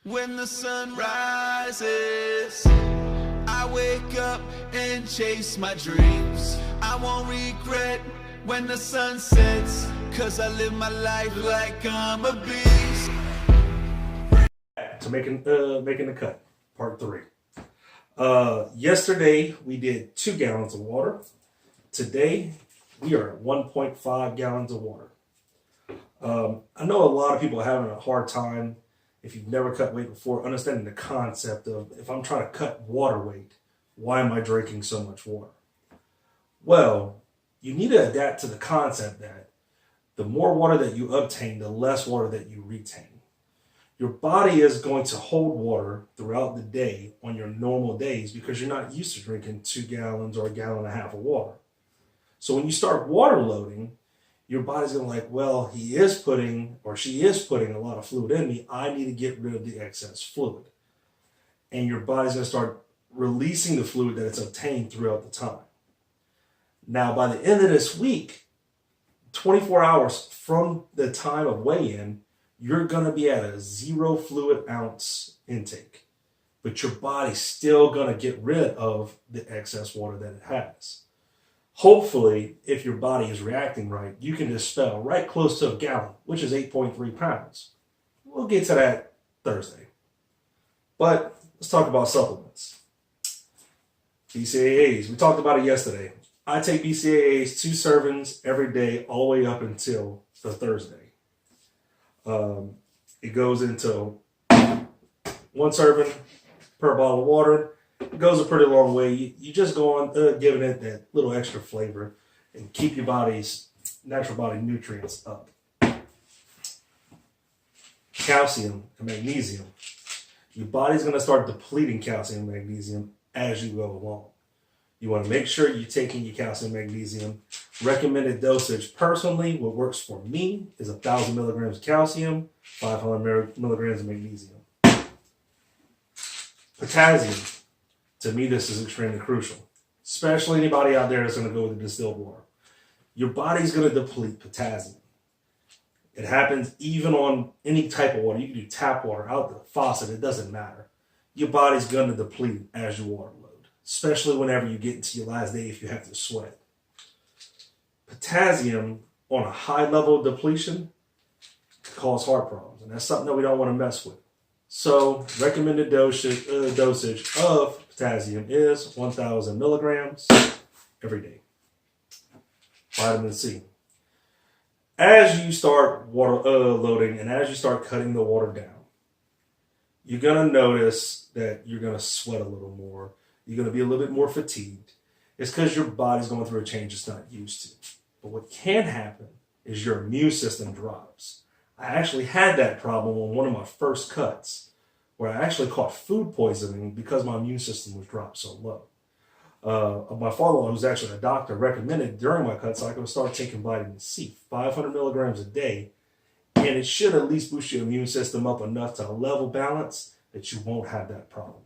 When the sun rises, I wake up and chase my dreams. I won't regret when the sun sets, 'cause I live my life like I'm a beast. To making the cut, part 3. Yesterday we did 2 gallons of water. Today we are at 1.5 gallons of water. I know a lot of people are having a hard time, if you've never cut weight before, understanding the concept of, if I'm trying to cut water weight, why am I drinking so much water? Well, you need to adapt to the concept that the more water that you obtain, the less water that you retain. Your body is going to hold water throughout the day on your normal days because you're not used to drinking 2 gallons or 1.5 gallons of water. So when you start water loading, your body's going to like, well, he is putting, or she is putting a lot of fluid in me. I need to get rid of the excess fluid. And your body's going to start releasing the fluid that it's obtained throughout the time. Now, by the end of this week, 24 hours from the time of weigh-in, you're going to be at a 0 fluid ounce intake. But your body's still going to get rid of the excess water that it has. Hopefully, if your body is reacting right, you can dispel right close to 1 gallon, which is 8.3 pounds. We'll get to that Thursday. But let's talk about supplements. BCAAs. We talked about it yesterday. I take BCAAs 2 servings every day, all the way up until the Thursday. It goes into 1 serving per bottle of water. It goes a pretty long way. You just go on giving it that little extra flavor and keep your body's natural body nutrients up. Calcium and magnesium. Your body's going to start depleting calcium and magnesium as you go along. You want to make sure you're taking your calcium and magnesium. Recommended dosage, personally, what works for me is 1,000 milligrams of calcium, 500 milligrams of magnesium. Potassium. To me, this is extremely crucial, especially anybody out there that's going to go with the distilled water. Your body's going to deplete potassium. It happens even on any type of water. You can do tap water, out the faucet, it doesn't matter. Your body's going to deplete as you water load, especially whenever you get into your last day if you have to sweat. Potassium on a high level of depletion can cause heart problems, and that's something that we don't want to mess with. So, recommended dosage of potassium is 1,000 milligrams every day. Vitamin C. As you start water loading and as you start cutting the water down, you're going to notice that you're going to sweat a little more. You're going to be a little bit more fatigued. It's because your body's going through a change it's not used to. But what can happen is your immune system drops. I actually had that problem on one of my first cuts, where I actually caught food poisoning because my immune system was dropped so low. My father-in-law, who's actually a doctor, recommended during my cut cycle to start taking vitamin C, 500 milligrams a day, and it should at least boost your immune system up enough to a level balance that you won't have that problem.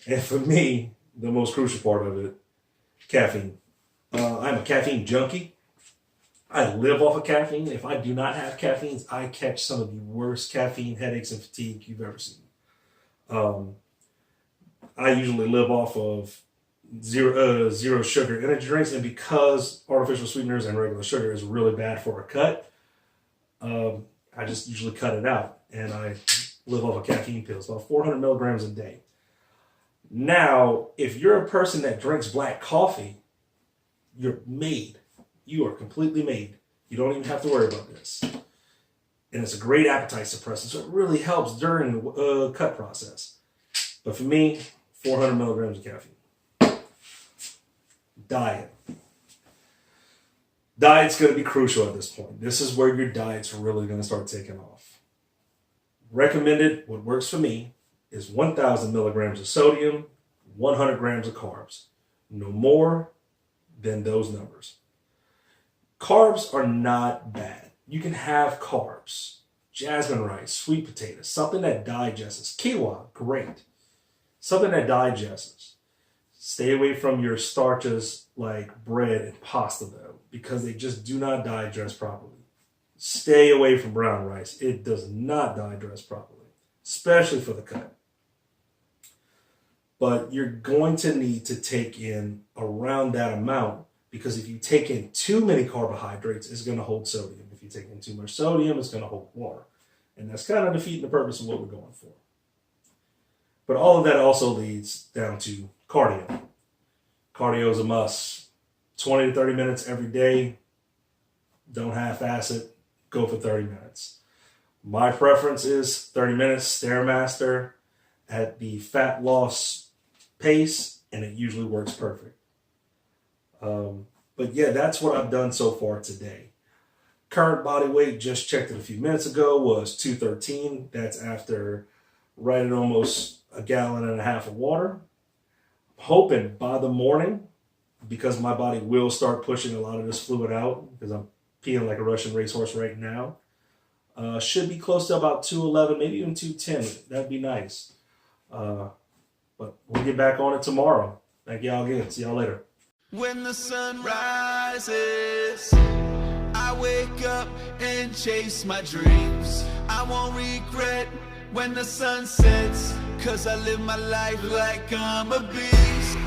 And for me, the most crucial part of it, caffeine. I'm a caffeine junkie. I live off of caffeine. If I do not have caffeine, I catch some of the worst caffeine headaches and fatigue you've ever seen. I usually live off of zero sugar energy drinks, and because artificial sweeteners and regular sugar is really bad for a cut, I just usually cut it out, and I live off of caffeine pills, about 400 milligrams a day. Now, if you're a person that drinks black coffee, you're made. You are completely made. You don't even have to worry about this. And it's a great appetite suppressant, so it really helps during the cut process. But for me, 400 milligrams of caffeine. Diet. Diet's going to be crucial at this point. This is where your diet's really going to start taking off. Recommended, what works for me, is 1,000 milligrams of sodium, 100 grams of carbs. No more than those numbers. Carbs are not bad. You can have carbs. Jasmine rice, sweet potatoes, something that digests. Quinoa, great. Something that digests. Stay away from your starches like bread and pasta though, because they just do not digest properly. Stay away from brown rice. It does not digest properly. especially for the cut. But you're going to need to take in around that amount, because if you take in too many carbohydrates, it's going to hold sodium. If you take in too much sodium, it's going to hold water. And that's kind of defeating the purpose of what we're going for. But all of that also leads down to cardio. Cardio is a must. 20 to 30 minutes every day. Don't half-ass it. Go for 30 minutes. My preference is 30 minutes, Stairmaster at the fat loss pace, and it usually works perfect. But yeah, that's what I've done so far today. Current body weight, just checked it a few minutes ago, was 213. That's after right at almost a gallon and a half of water. I'm hoping by the morning, because my body will start pushing a lot of this fluid out, because I'm peeing like a Russian racehorse right now, should be close to about 211, maybe even 210. That'd be nice. But we'll get back on it tomorrow. Thank y'all again. See y'all later. When the sun rises, I wake up and chase my dreams. I won't regret when the sun sets, 'cause I live my life like I'm a beast.